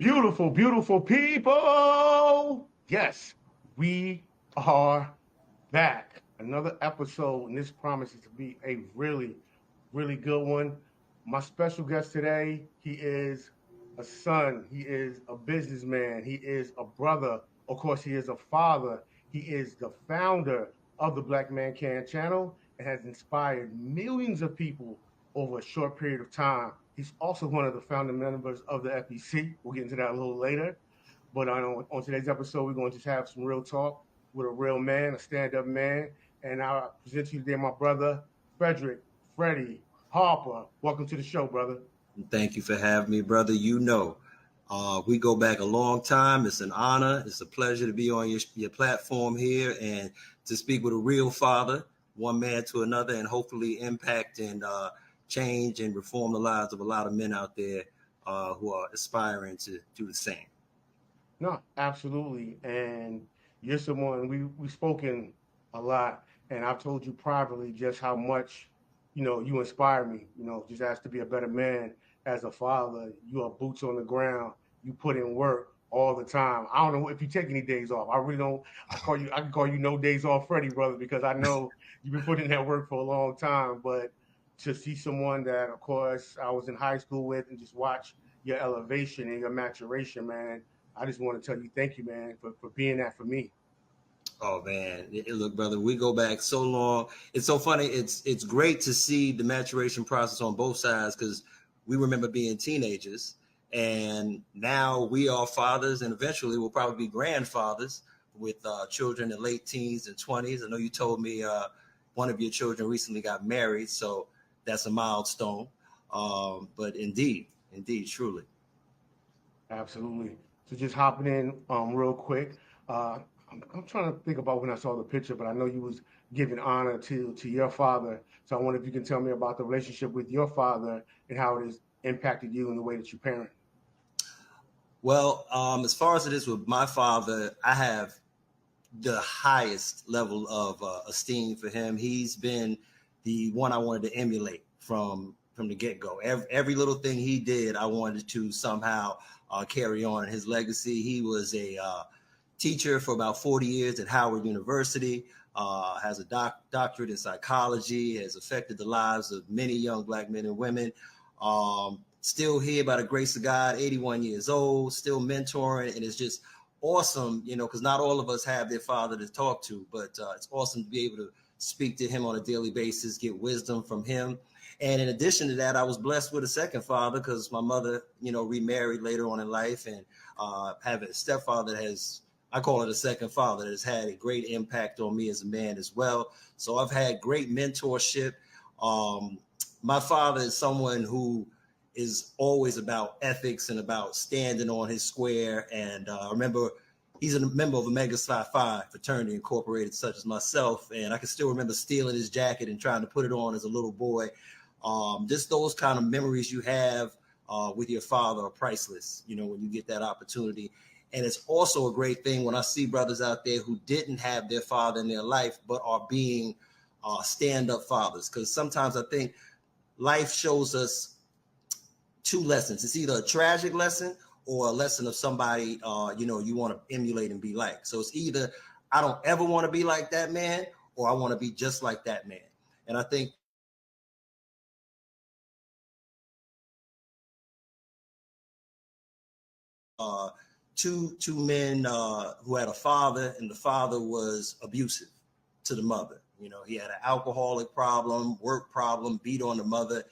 Beautiful, beautiful people. Yes, we are back. Another episode, and this promises to be a really, really good one. My special guest today, he is a son, he is a businessman, he is a brother, of course, he is a father, he is the founder of the Black Man Can channel and has inspired millions of people over a short period of time. He's also one of the founding members of the FEC. We'll get into that a little later. But on today's episode, we're going to have some real talk with a real man, a stand-up man. And I present to you today my brother, Frederick, Freddie Harper. Welcome to the show, brother. Thank you for having me, brother. We go back a long time. It's an honor. It's a pleasure to be on your platform here and to speak with a real father, one man to another, and hopefully impact and change and reform the lives of a lot of men out there who are aspiring to do the same. No, absolutely. And you're someone we've spoken a lot, and I've told you privately just how much you inspire me. Just as to be a better man as a father. You are boots on the ground. You put in work all the time. I don't know if you take any days off. I really don't. I can call you no days off, Freddie, brother, because I know you've been putting in that work for a long time. But to see someone that, of course, I was in high school with, and just watch your elevation and your maturation, man. I just want to tell you thank you, man, for being that for me. Oh man, look, brother, we go back so long. It's so funny. It's great to see the maturation process on both sides because we remember being teenagers, and now we are fathers, and eventually we'll probably be grandfathers with children in late teens and 20s. I know you told me one of your children recently got married, so that's a milestone. But indeed, truly. Absolutely. So just hopping in real quick. I'm trying to think about when I saw the picture, but I know you was giving honor to your father. So I wonder if you can tell me about the relationship with your father and how it has impacted you in the way that you parent. Well, as far as it is with my father, I have the highest level of esteem for him. He's been the one I wanted to emulate from the get-go. Every little thing he did, I wanted to somehow carry on his legacy. He was a teacher for about 40 years at Howard University, has a doctorate in psychology, has affected the lives of many young Black men and women. Still here by the grace of God, 81 years old, still mentoring, and it's just awesome, because not all of us have their father to talk to, but it's awesome to be able to speak to him on a daily basis, get wisdom from him. And in addition to that, I was blessed with a second father because my mother, remarried later on in life, and having a stepfather that has, I call it a second father, that has had a great impact on me as a man as well. So I've had great mentorship. My father is someone who is always about ethics and about standing on his square. And I remember he's a member of Omega Psi Phi fraternity incorporated, such as myself. And I can still remember stealing his jacket and trying to put it on as a little boy. Just those kind of memories you have with your father are priceless, when you get that opportunity. And it's also a great thing when I see brothers out there who didn't have their father in their life, but are being stand-up fathers. Because sometimes I think life shows us two lessons. It's either a tragic lesson or a lesson of somebody, you want to emulate and be like. So it's either I don't ever want to be like that man, or I want to be just like that man. And I think two men who had a father, and the father was abusive to the mother. He had an alcoholic problem, work problem, beat on the mother.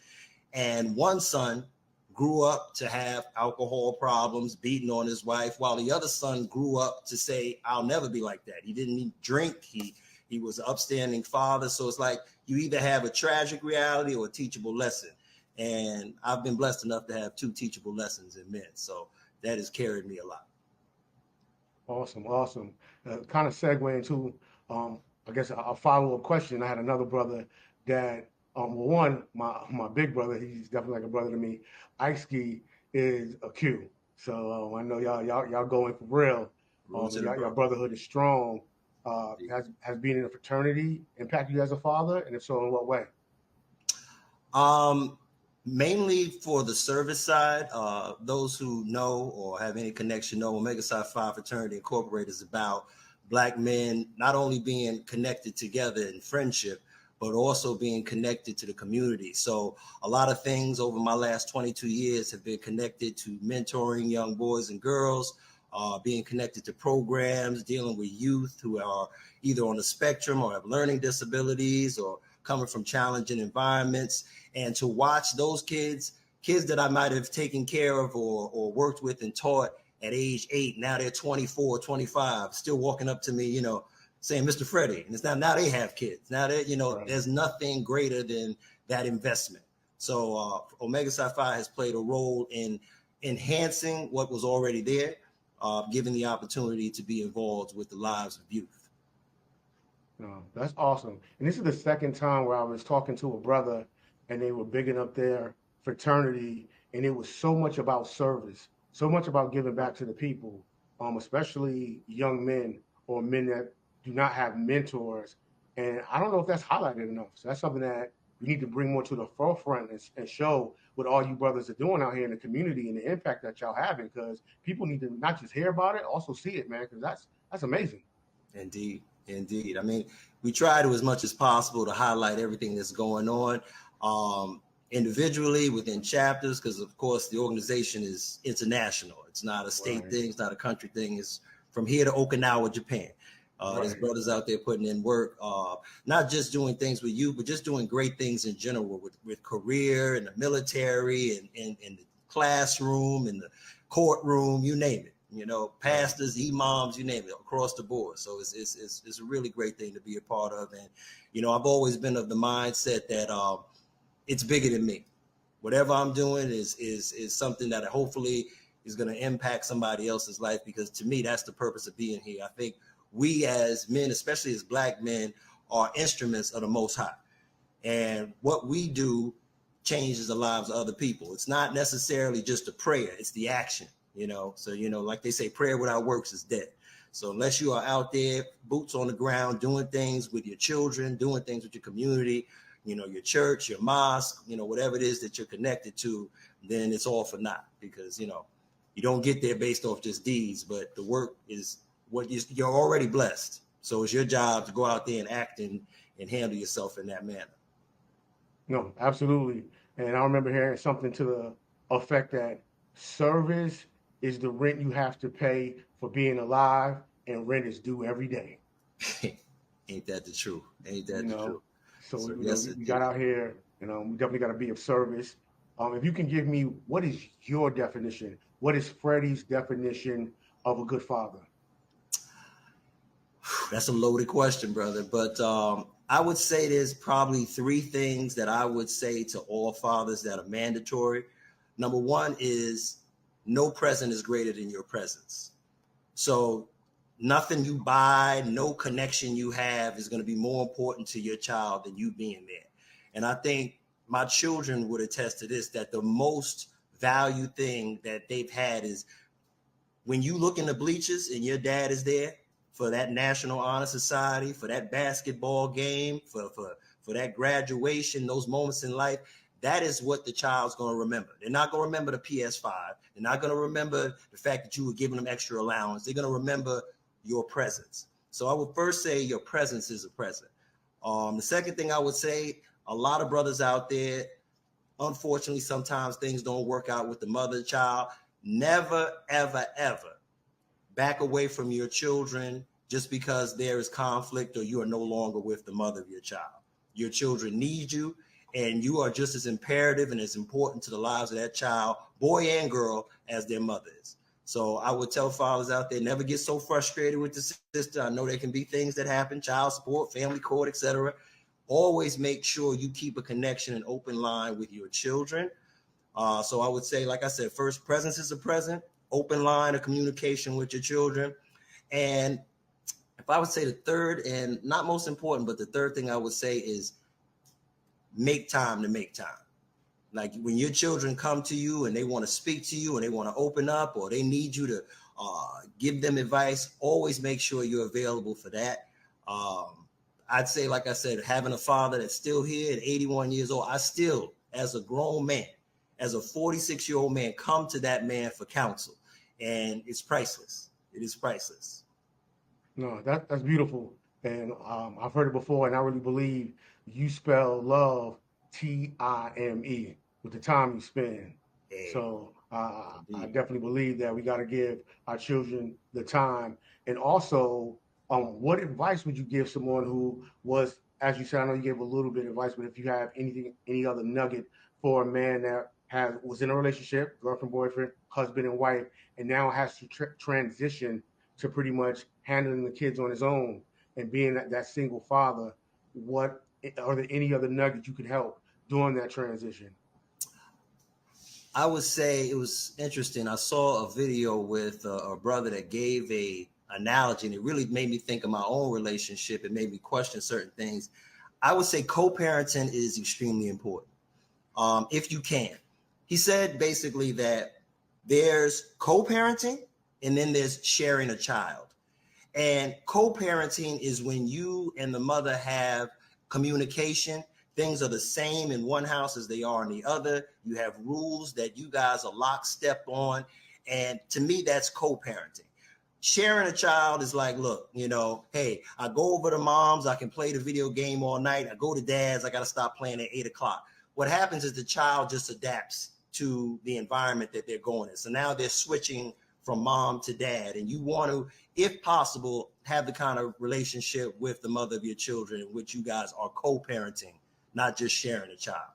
And one son grew up to have alcohol problems, beating on his wife, while the other son grew up to say, I'll never be like that. He didn't drink. He was an upstanding father. So it's like you either have a tragic reality or a teachable lesson. And I've been blessed enough to have two teachable lessons in men. So that has carried me a lot. Awesome, awesome. Kind of segue into, I guess, a follow-up question. I had another brother that, well, one, my big brother, he's definitely like a brother to me. Ice Ski is a Q. So I know y'all going for real. Y'all brotherhood is strong. Has being in a fraternity impacted you as a father, and if so, in what way? Mainly for the service side. Those who know or have any connection know Omega Psi Phi Fraternity Incorporated is about Black men not only being connected together in friendship, but also being connected to the community. So a lot of things over my last 22 years have been connected to mentoring young boys and girls, being connected to programs, dealing with youth who are either on the spectrum or have learning disabilities or coming from challenging environments. And to watch those kids that I might have taken care of or worked with and taught at age 8, now they're 24, 25, still walking up to me, saying, Mr. Freddie. And it's now they have kids. Now that, right. There's nothing greater than that investment. So Omega Psi Phi has played a role in enhancing what was already there, given the opportunity to be involved with the lives of youth. No, that's awesome. And this is the second time where I was talking to a brother and they were bigging up their fraternity, and it was so much about service, so much about giving back to the people, especially young men or men that do not have mentors. And I don't know if that's highlighted enough. So that's something that we need to bring more to the forefront and show what all you brothers are doing out here in the community and the impact that y'all having, because people need to not just hear about it, also see it, man, because that's amazing. Indeed. I mean, we try to, as much as possible, to highlight everything that's going on. Individually within chapters, because of course the organization is international. It's not a state thing, it's not a country thing. It's from here to Okinawa, Japan. There's brothers out there putting in work, not just doing things with you, but just doing great things in general with career and the military and in the classroom and the courtroom, you name it. Pastors, imams, you name it, across the board. So it's a really great thing to be a part of. And I've always been of the mindset that it's bigger than me. Whatever I'm doing is something that hopefully is going to impact somebody else's life, because to me, that's the purpose of being here. I think we as men, especially as Black men, are instruments of the Most High. And what we do changes the lives of other people. It's not necessarily just a prayer, it's the action, So, like they say, prayer without works is dead. So unless you are out there, boots on the ground, doing things with your children, doing things with your community, your church, your mosque, whatever it is that you're connected to, then it's all for naught, because, you don't get there based off just deeds, but the work is what you're already blessed. So it's your job to go out there and act and handle yourself in that manner. No, absolutely. And I remember hearing something to the effect that service is the rent you have to pay for being alive, and rent is due every day. Ain't that the truth? Ain't that the truth? So yes, we got out here, we definitely got to be of service. If you can give me, what is your definition? What is Freddie's definition of a good father? That's a loaded question, brother. But I would say there's probably 3 things that I would say to all fathers that are mandatory. Number 1 is no present is greater than your presence. So nothing you buy, no connection you have is going to be more important to your child than you being there. And I think my children would attest to this, that the most valued thing that they've had is when you look in the bleachers and your dad is there for that National Honor Society, for that basketball game, for that graduation, those moments in life. That is what the child's going to remember. They're not going to remember the PS5. They're not going to remember the fact that you were giving them extra allowance. They're going to remember your presence. So I would first say your presence is a present. The second thing I would say, a lot of brothers out there, unfortunately, sometimes things don't work out with the mother child. Never, ever, ever back away from your children just because there is conflict or you are no longer with the mother of your child. Your children need you, and you are just as imperative and as important to the lives of that child, boy and girl, as their mother is. So I would tell fathers out there, never get so frustrated with the sister. I know there can be things that happen, child support, family court, etc. Always make sure you keep a connection and open line with your children. So I would say, like I said, first, presence is a present, open line of communication with your children. And if I would say the third, and not most important, but the third thing I would say is make time to make time. Like when your children come to you and they want to speak to you and they want to open up, or they need you to give them advice, always make sure you're available for that. I'd say, like I said, having a father that's still here at 81 years old, I still, as a grown man, as a 46-year-old man, come to that man for counsel. And it's priceless. It is priceless. No, that's beautiful. And I've heard it before, and I really believe you spell love Time with the time you spend. Hey, So I indeed. definitely believe that we got to give our children the time. And also, what advice would you give someone who was, as you said, I know you gave a little bit of advice, but if you have anything, any other nugget for a man that was in a relationship, girlfriend, boyfriend, husband, and wife, and now has to transition to pretty much handling the kids on his own and being that single father, what are there any other nuggets you could help during that transition? I would say it was interesting. I saw a video with a brother that gave a analogy, and it really made me think of my own relationship. It made me question certain things. I would say co-parenting is extremely important, if you can. He said basically that there's co-parenting and then there's sharing a child. And co-parenting is when you and the mother have communication. Things are the same in one house as they are in the other. You have rules that you guys are lockstep on. And to me, that's co-parenting. Sharing a child is like, look, hey, I go over to mom's, I can play the video game all night. I go to dad's, I got to stop playing at 8 o'clock. What happens is the child just adapts to the environment that they're going in. So now they're switching from mom to dad, and you want to, if possible, have the kind of relationship with the mother of your children in which you guys are co-parenting, not just sharing a child.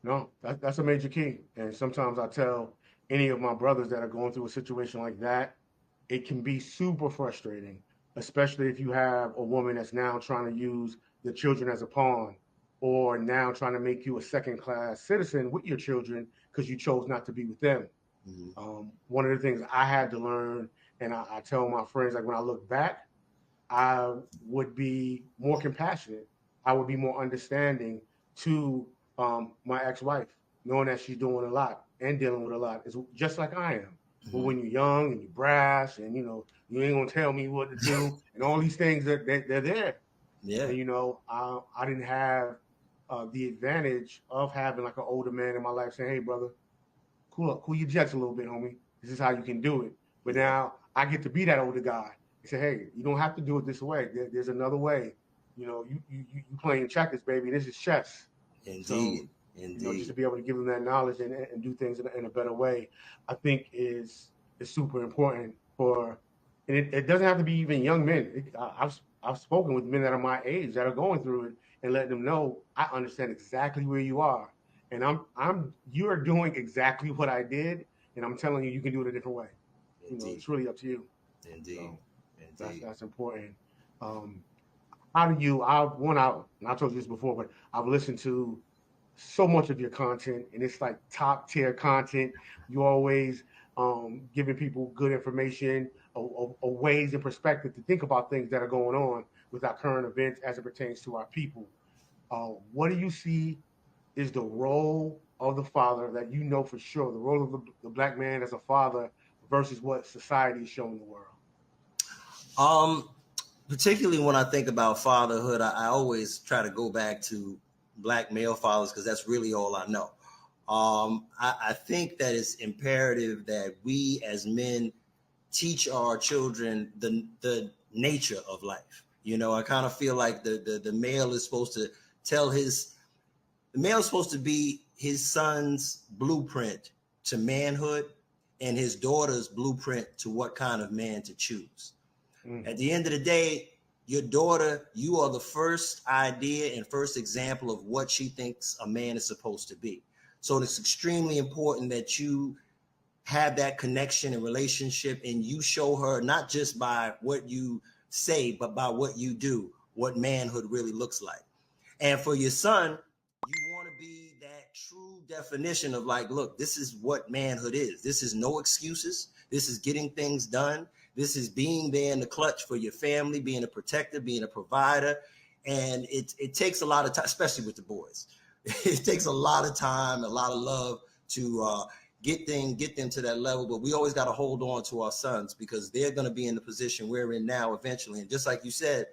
No, that's a major key. And sometimes I tell any of my brothers that are going through a situation like that, it can be super frustrating, especially if you have a woman that's now trying to use the children as a pawn, or now trying to make you a second class citizen with your children because you chose not to be with them. Mm-hmm. One of the things I had to learn, and I tell my friends, like when I look back, I would be more compassionate. I would be more understanding to my ex-wife, knowing that she's doing a lot and dealing with a lot. It's just like I am. But Mm-hmm. when you're young and you're brash and you ain't gonna tell me what to do and all these things that they're there. Yeah. And I didn't have the advantage of having like an older man in my life saying, "Hey, brother, cool your jets a little bit, homie. This is how you can do it." But Yeah. now I get to be that older guy. He said, "Hey, you don't have to do it this way. There's another way. You playing checkers, baby. This is chess." So, Indeed. just to Indeed. be able to give them that knowledge and do things in a better way, I think is super important for, and it doesn't have to be even young men. I've spoken with men that are my age that are going through it and letting them know I understand exactly where you are, and you are doing exactly what I did, and I'm telling you, you can do it a different way. Indeed. It's really up to you. Indeed. So that's Indeed. that's important. Um, how do you? I one out, and I told you this before, but I've listened to so much of your content, and it's like top tier content. You always giving people good information, ways and perspective to think about things that are going on with our current events as it pertains to our people. What do you see is the role of the father that you know for sure, the role of the black man as a father versus what society is showing the world? Um, Particularly when I think about fatherhood, I always try to go back to black male fathers because that's really all I know. I think that it's imperative that we as men teach our children the nature of life. I kind of feel like the male is supposed to tell his the male is supposed to be his son's blueprint to manhood and his daughter's blueprint to what kind of man to choose. At Mm-hmm. the end of the day, your daughter, you are the first idea and first example of what she thinks a man is supposed to be. So it's extremely important that you have that connection and relationship and you show her not just by what you say, but by what you do, what manhood really looks like. And for your son, you want to be that true definition of like, look, this is what manhood is. This is no excuses. This is getting things done. This is being there in the clutch for your family, being a protector, being a provider. And it takes a lot of time, especially with the boys. It takes a lot of time, a lot of love to get them to that level. But we always got to hold on to our sons because they're going to be in the position we're in now eventually. And just like you said,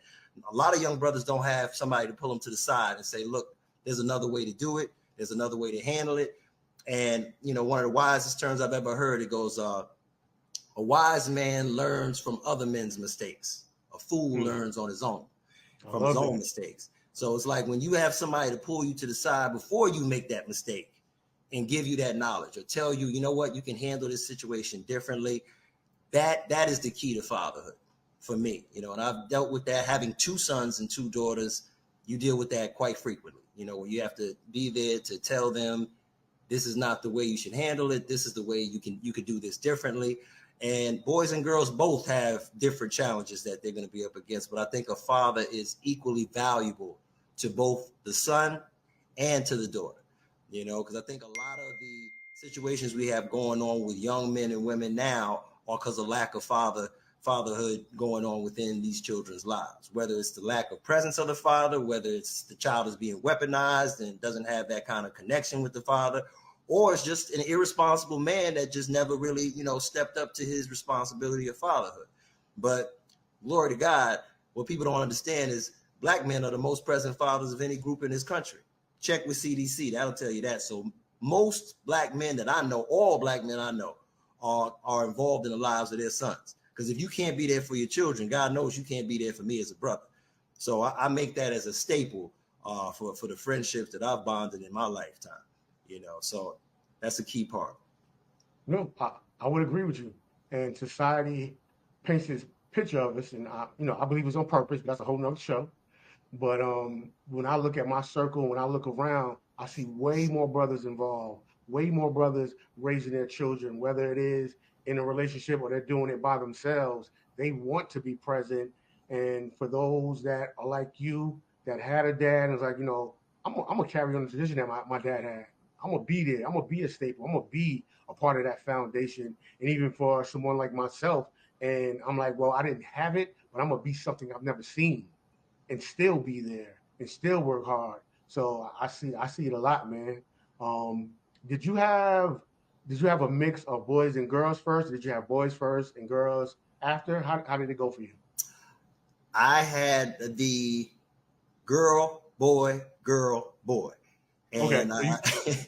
a lot of young brothers don't have somebody to pull them to the side and say, look, there's another way to do it. There's another way to handle it. And, one of the wisest terms I've ever heard, it goes, a wise man learns from other men's mistakes. A fool learns on his own from his own mistakes. So it's like when you have somebody to pull you to the side before you make that mistake and give you that knowledge or tell you, you know what, you can handle this situation differently. That is the key to fatherhood for me, and I've dealt with that having 2 sons and 2 daughters. You deal with that quite frequently, when you have to be there to tell them this is not the way you should handle it. This is the way you could do this differently. And boys and girls both have different challenges that they're going to be up against. But I think a father is equally valuable to both the son and to the daughter, because I think a lot of the situations we have going on with young men and women now are because of lack of fatherhood going on within these children's lives, whether it's the lack of presence of the father, whether it's the child is being weaponized and doesn't have that kind of connection with the father, or it's just an irresponsible man that just never really, stepped up to his responsibility of fatherhood. But glory to God, what people don't understand is Black men are the most present fathers of any group in this country. Check with CDC, that'll tell you that. So most Black men that I know, all Black men I know, are involved in the lives of their sons. Because if you can't be there for your children, God knows you can't be there for me as a brother. So I make that as a staple for the friendships that I've bonded in my lifetime. So that's a key part. No, I would agree with you. And society paints this picture of us, and I believe it's on purpose. But that's a whole nother show. But when I look at my circle, when I look around, I see way more brothers involved, way more brothers raising their children, whether it is in a relationship or they're doing it by themselves. They want to be present. And for those that are like you, that had a dad, and it's like, I'm going to carry on the tradition that my dad had. I'm going to be there. I'm going to be a staple. I'm going to be a part of that foundation. And even for someone like myself, and I'm like, well, I didn't have it, but I'm going to be something I've never seen and still be there and still work hard. So I see it a lot, man. Did you have a mix of boys and girls first? Did you have boys first and girls after? How did it go for you? I had the girl, boy, and Okay.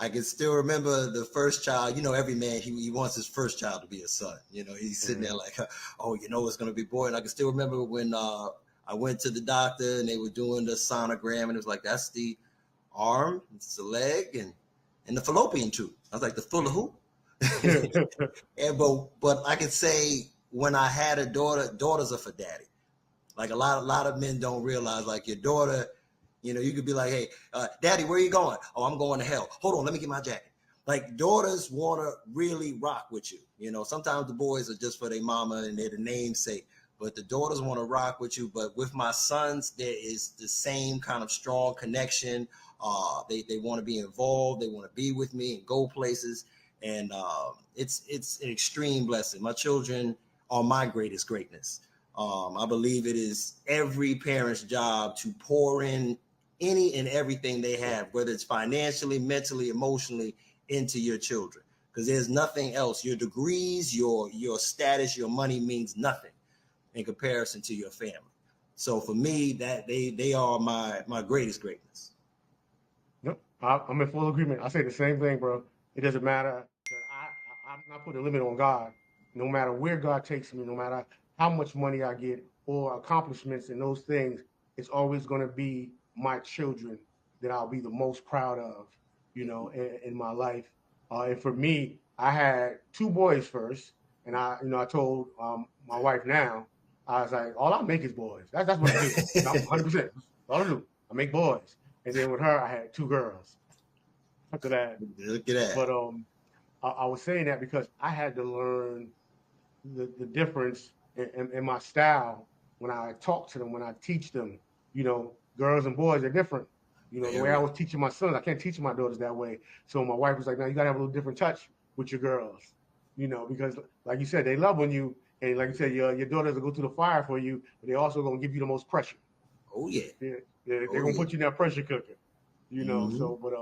I can still remember the first child. Every man he wants his first child to be a son. He's sitting there like, oh, it's going to be boy. And I can still remember when I went to the doctor and they were doing the sonogram, and it was like, that's the arm, it's the leg, and the fallopian tube. I was like, the full of who? And but I can say when I had a daughter, daughters are for daddy. Like a lot of men don't realize, like your daughter, you could be like, hey, daddy, where are you going? Oh, I'm going to hell. Hold on, let me get my jacket. Like daughters want to really rock with you. Sometimes the boys are just for their mama and they're the namesake, but the daughters want to rock with you. But with my sons, there is the same kind of strong connection. They want to be involved. They want to be with me and go places. And it's an extreme blessing. My children are my greatest greatness. I believe it is every parent's job to pour in any and everything they have, whether it's financially, mentally, emotionally, into your children. Because there's nothing else. Your degrees, your status, your money means nothing in comparison to your family. So for me, that they are my greatest greatness. Yep, I'm in full agreement. I say the same thing, bro. It doesn't matter. I'm not putting a limit on God. No matter where God takes me, no matter how much money I get or accomplishments and those things, it's always going to be my children that I'll be the most proud of, in my life. And for me, I had 2 boys first, and I told my wife now, I was like, all I make is boys. That's what I do. 100%. All I do, I make boys. And then with her, I had 2 girls after that. Look at that. But I was saying that because I had to learn the difference in my style when I talk to them, when I teach them. Girls and boys are different. The way I was teaching my sons, I can't teach my daughters that way. So my wife was like, "Now you gotta have a little different touch with your girls, because like you said, they love on you, and like you said, your daughters will go through the fire for you, but they also gonna give you the most pressure. Oh yeah, they're gonna put you in that pressure cooker, Mm-hmm. So, but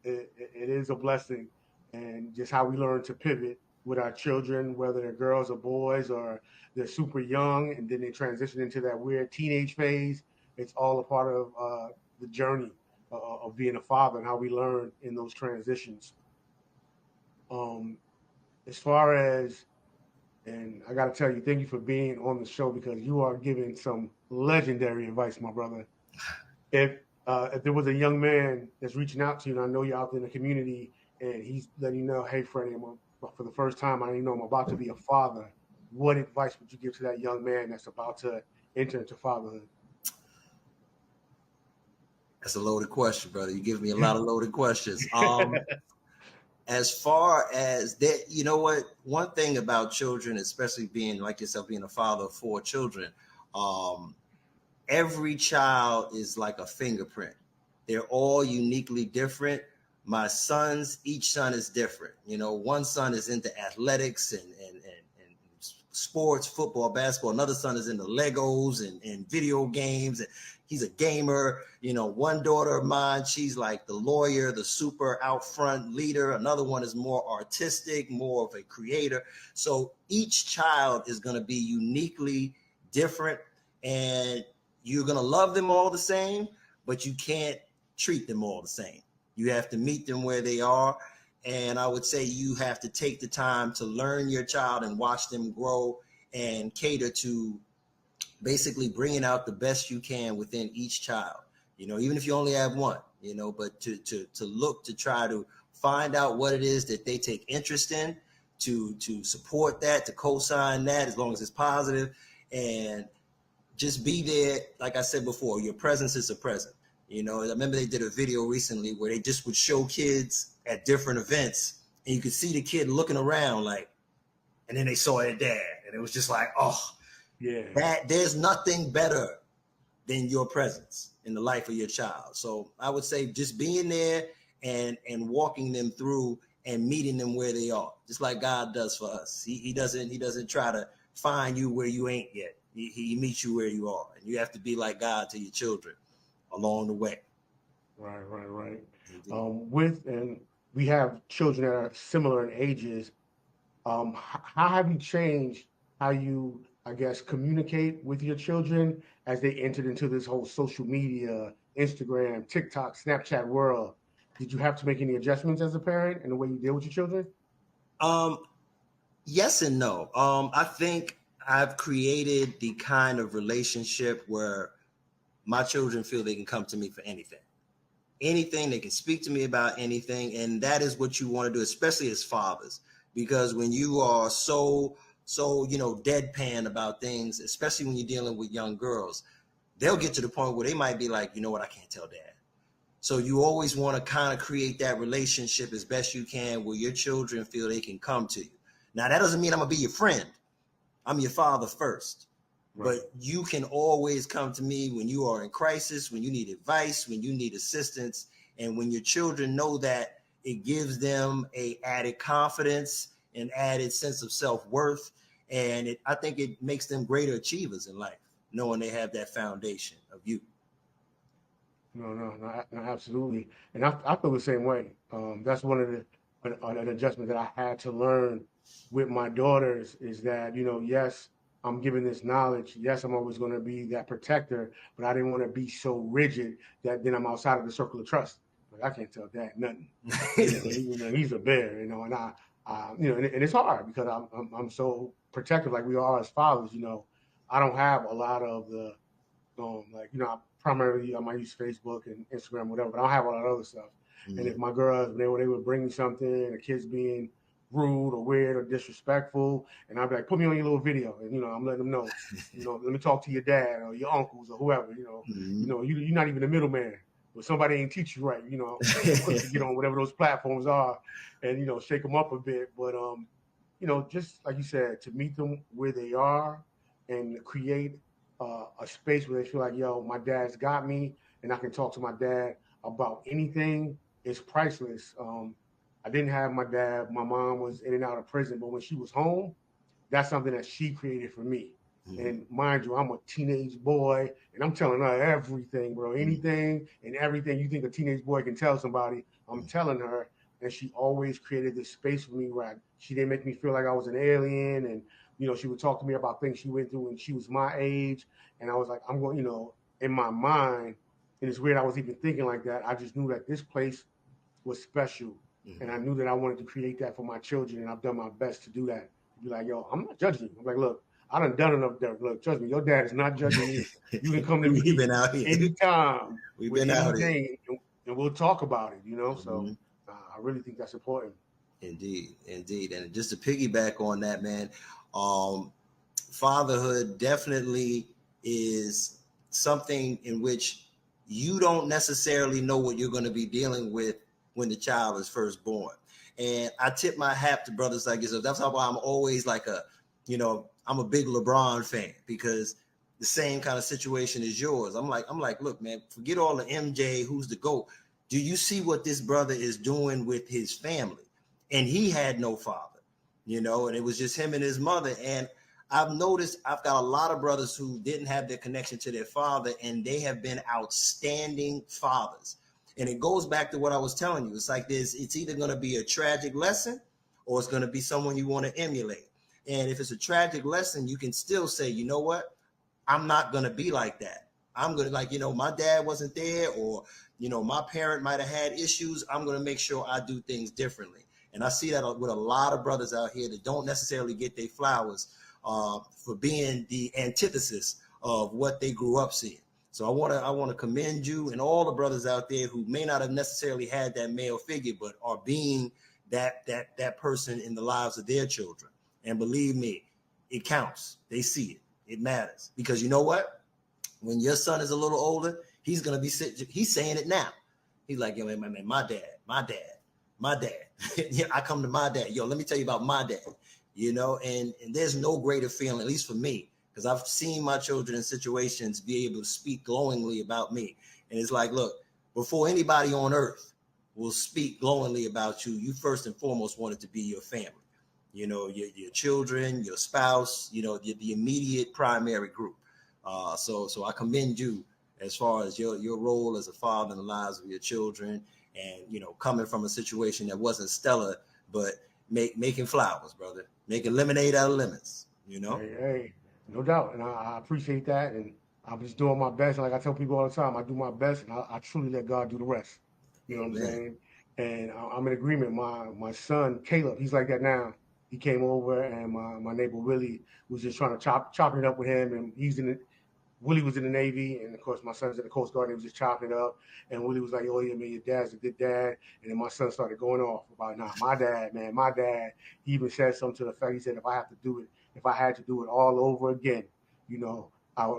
it is a blessing, and just how we learn to pivot with our children, whether they're girls or boys, or they're super young and then they transition into that weird teenage phase. It's all a part of the journey of being a father and how we learn in those transitions. Um, as far as, and I got to tell you, thank you for being on the show because you are giving some legendary advice, my brother. If there was a young man that's reaching out to you, and I know you're out there in the community, and he's letting you know, hey, Freddie, for the first time, I know I'm about to be a father. What advice would you give to that young man that's about to enter into fatherhood? That's a loaded question, brother. You give me a lot of loaded questions. As far as that, you know what? One thing about children, especially being like yourself, being a father of 4 children, um, every child is like a fingerprint. They're all uniquely different. My sons, each son is different. You know, one son is into athletics and sports, football, basketball. Another son is into Legos and video games. And he's a gamer. You know, one daughter of mine, she's like the lawyer, the super out front leader. Another one is more artistic, more of a creator. So each child is going to be uniquely different. And you're going to love them all the same, but you can't treat them all the same. You have to meet them where they are. And I would say you have to take the time to learn your child and watch them grow and cater to basically bringing out the best you can within each child. You know, even if you only have one, you know, but to look to try to find out what it is that they take interest in, to support that, to co-sign that as long as it's positive, and just be there. Like I said before, your presence is a present. You know, I remember they did a video recently where they just would show kids at different events, and you could see the kid looking around like, and then they saw their dad, and it was just like, oh, Yeah. that there's nothing better than your presence in the life of your child. So I would say just being there and walking them through and meeting them where they are, just like God does for us. He doesn't try to find you where you ain't yet. He meets you where you are, and you have to be like God to your children along the way. Right. And we have children that are similar in ages. How have you changed how you, I guess, communicate with your children as they entered into this whole social media, Instagram, TikTok, Snapchat world? Did you have to make any adjustments as a parent in the way you deal with your children? Um, yes and no. I think I've created the kind of relationship where my children feel they can come to me for anything. They can speak to me about anything, and that is what you want to do, especially as fathers, because when you are so deadpan about things, especially when you're dealing with young girls, they'll get to the point where they might be like, you know what, I can't tell dad. So you always want to kind of create that relationship as best you can where your children feel they can come to you. Now, that doesn't mean I'm gonna be your friend. I'm your father first. Right. But you can always come to me when you are in crisis, when you need advice, when you need assistance. And when your children know that, it gives them a added confidence, an added sense of self-worth. And I think it makes them greater achievers in life, knowing they have that foundation of you. No, absolutely. And I feel the same way. That's one of an adjustment that I had to learn with my daughters is that, yes, I'm giving this knowledge. Yes, I'm always going to be that protector, but I didn't want to be so rigid that then I'm outside of the circle of trust. Like, I can't tell dad nothing. He's a bear, and and it's hard because I'm so protective like we are as fathers. I don't have a lot of the I primarily I might use Facebook and Instagram, whatever, but I don't have a lot of other stuff. Mm-hmm. And if my girls, they would bring me something, a kid's being rude or weird or disrespectful, and I'd be like, put me on your little video, and I'm letting them know, let me talk to your dad or your uncles or whoever, Mm-hmm. You're not even the middleman. But somebody ain't teach you right, quick to get on whatever those platforms are, and shake them up a bit. But just like you said, to meet them where they are and create a space where they feel like, yo, my dad's got me, and I can talk to my dad about anything is priceless. I didn't have my dad. My mom was in and out of prison, but when she was home, that's something that she created for me. Mm-hmm. And mind you, I'm a teenage boy, and I'm telling her everything, bro. Anything and everything you think a teenage boy can tell somebody, I'm telling her. And she always created this space for me where she didn't make me feel like I was an alien. And, she would talk to me about things she went through when she was my age. And I was like, I'm going, in my mind, And it's weird I was even thinking like that. I just knew that this place was special. And I knew that I wanted to create that for my children. And I've done my best to do that. To be like, yo, I'm not judging you. I'm like, look, I done enough there. Look, trust me, your dad is not judging you. You can come to We've me been out here. anytime We've with been out here. anything, and we'll talk about it, you know? So Mm-hmm. I really think that's important. Indeed, indeed. And just to piggyback on that, man, um, fatherhood definitely is something in which you don't necessarily know what you're going to be dealing with when the child is first born. And I tip my hat to brothers like yourself. That's why I'm always like I'm a big LeBron fan, because the same kind of situation as yours. I'm like, look, man, forget all the MJ, who's the GOAT. Do you see what this brother is doing with his family? And he had no father, and it was just him and his mother. And I've noticed I've got a lot of brothers who didn't have their connection to their father, and they have been outstanding fathers. And it goes back to what I was telling you. It's like this, it's either going to be a tragic lesson or it's going to be someone you want to emulate. And if it's a tragic lesson, you can still say, you know what? I'm not going to be like that. I'm going to, my dad wasn't there, or, my parent might have had issues. I'm going to make sure I do things differently. And I see that with a lot of brothers out here that don't necessarily get their flowers for being the antithesis of what they grew up seeing. So I want to commend you and all the brothers out there who may not have necessarily had that male figure, but are being that person in the lives of their children. And believe me, it counts. They see it. It matters, because you know what? When your son is a little older, he's gonna be he's saying it now. He's like, yo, man, my dad. Yeah, I come to my dad. Yo, let me tell you about my dad. And there's no greater feeling, at least for me, because I've seen my children in situations be able to speak glowingly about me. And it's like, look, before anybody on earth will speak glowingly about you, you first and foremost want it to be your family. Your children, your spouse, the immediate primary group. So I commend you as far as your role as a father in the lives of your children, and coming from a situation that wasn't stellar, but making flowers, brother, making lemonade out of lemons. Hey, no doubt, and I appreciate that, and I'm just doing my best. And like I tell people all the time, I do my best, and I truly let God do the rest. You know what I'm Amen. saying? And I'm in agreement. My son Caleb, he's like that now. He came over, and my neighbor Willie was just trying to chopping it up with him, and Willie was in the Navy, and of course my son's in the Coast Guard. And he was just chopping it up, and Willie was like, "Oh yeah, man, your dad's a good dad." And then my son started going off about, "Nah, my dad, man, my dad." He even said something to the effect. He said, "If I had to do it all over again, the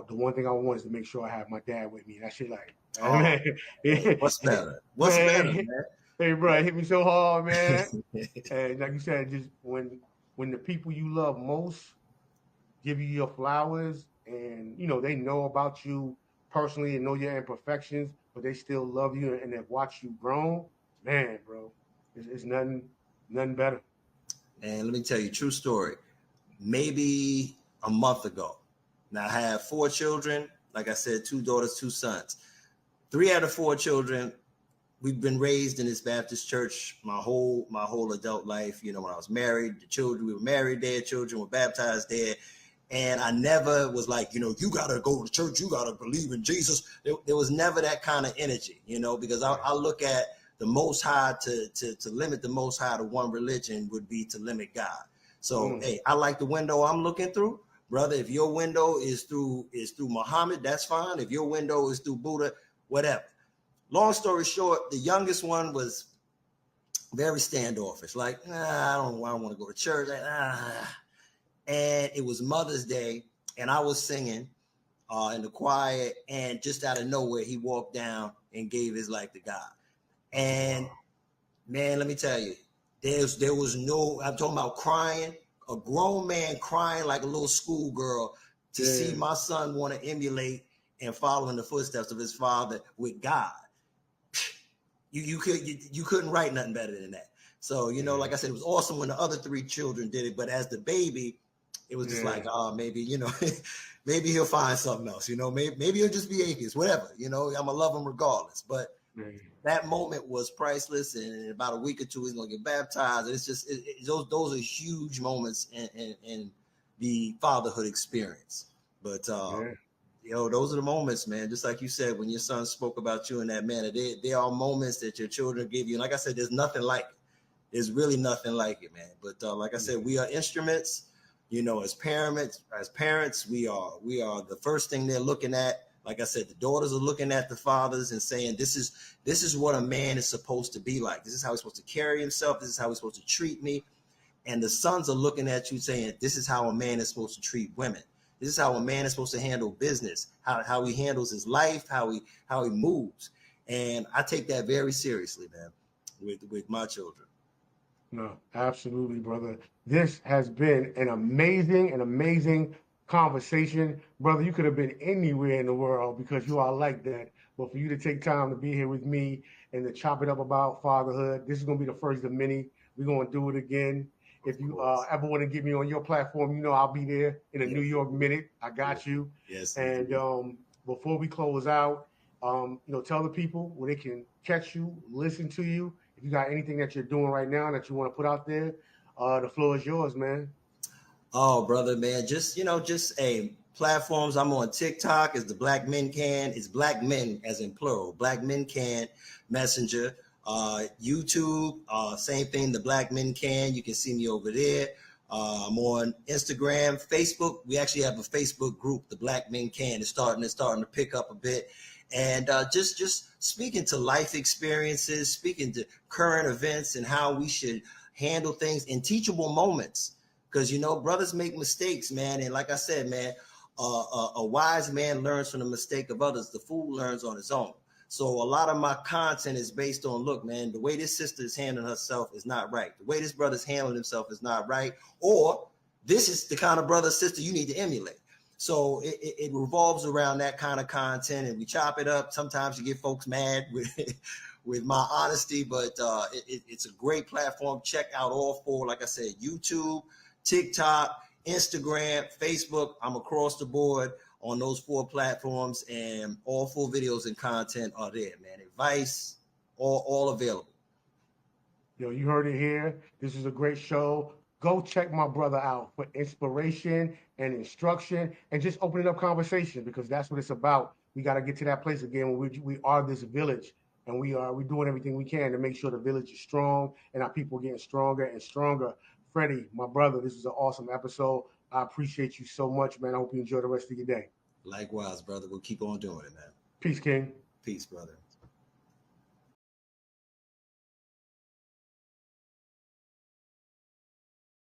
one thing I want is to make sure I have my dad with me." That shit, like, Oh, man, what's better? What's better, man, man? hey, bro, it hit me so hard, man. And like you said, just when the people you love most give you your flowers, and they know about you personally and know your imperfections, but they still love you and they've watched you grown, man, bro, it's nothing better. And let me tell you, true story. Maybe a month ago. Now I have 4 children. Like I said, 2 daughters, 2 sons. 3 out of 4 children, we've been raised in this Baptist church my whole adult life. When I was married, we were married there, children were baptized there. And I never was like, you gotta go to church, you gotta believe in Jesus. There was never that kind of energy, because I look at the Most High, to limit the Most High to one religion would be to limit God. So, hey, I like the window I'm looking through, brother. If your window is through Muhammad, that's fine. If your window is through Buddha, whatever. Long story short, the youngest one was very standoffish. Like, I don't want to go to church. And it was Mother's Day, and I was singing in the choir, and just out of nowhere, he walked down and gave his life to God. And man, let me tell you, there was no, I'm talking about crying, a grown man crying like a little schoolgirl to see my son want to emulate and follow in the footsteps of his father with God. You couldn't write nothing better than that. So, like I said, it was awesome when the other 3 children did it, but as the baby, it was just like, maybe, maybe he'll find something else, maybe he'll just be atheist, whatever, I'm gonna love him regardless. But that moment was priceless, and in about a week or 2, he's gonna get baptized. It's just those are huge moments in the fatherhood experience. But those are the moments, man. Just like you said, when your son spoke about you in that manner, they are moments that your children give you. And like I said, there's nothing like it. There's really nothing like it, man. But like I said, we are instruments. As parents, we are the first thing they're looking at. Like I said, the daughters are looking at the fathers and saying, this is what a man is supposed to be like. This is how he's supposed to carry himself. This is how he's supposed to treat me. And the sons are looking at you saying, this is how a man is supposed to treat women. This is how a man is supposed to handle business, how he handles his life, how he moves. And I take that very seriously, man, with my children. No, absolutely, brother. This has been an amazing conversation. Brother, you could have been anywhere in the world because you are like that. But for you to take time to be here with me and to chop it up about fatherhood, this is going to be the first of many. We're going to do it again. If you ever want to get me on your platform, I'll be there in a New York minute. I got you. Yes. And before we close out, tell the people where they can catch you, listen to you. If you got anything that you're doing right now that you want to put out there, the floor is yours, man. Oh, brother, man, just platforms. I'm on TikTok as the Black Men Can. It's Black Men as in plural. Black Men Can Messenger. YouTube, same thing. The Black Men Can. You can see me over there. I'm on Instagram, Facebook. We actually have a Facebook group, the Black Men Can. It's starting to pick up a bit. And just speaking to life experiences, speaking to current events and how we should handle things in teachable moments. Because, brothers make mistakes, man. And like I said, man, a wise man learns from the mistake of others. The fool learns on his own. So a lot of my content is based on, look, man, the way this sister is handling herself is not right. The way this brother's handling himself is not right. Or this is the kind of brother, sister you need to emulate. So it revolves around that kind of content, and we chop it up. Sometimes you get folks mad with my honesty, but it's a great platform. Check out all four. Like I said, YouTube, TikTok, Instagram, Facebook. I'm across the board on those four platforms, and all four videos and content are there, man. Advice, all available. You heard it here. This is a great show. Go check my brother out for inspiration and instruction and just opening up conversation, because that's what it's about. We got to get to that place again where we are this village, and we're doing everything we can to make sure the village is strong and our people getting stronger and stronger. Freddie, my brother, this was an awesome episode. I appreciate you so much, man. I hope you enjoy the rest of your day. Likewise, brother. We'll keep on doing it, man. Peace, King. Peace, brother.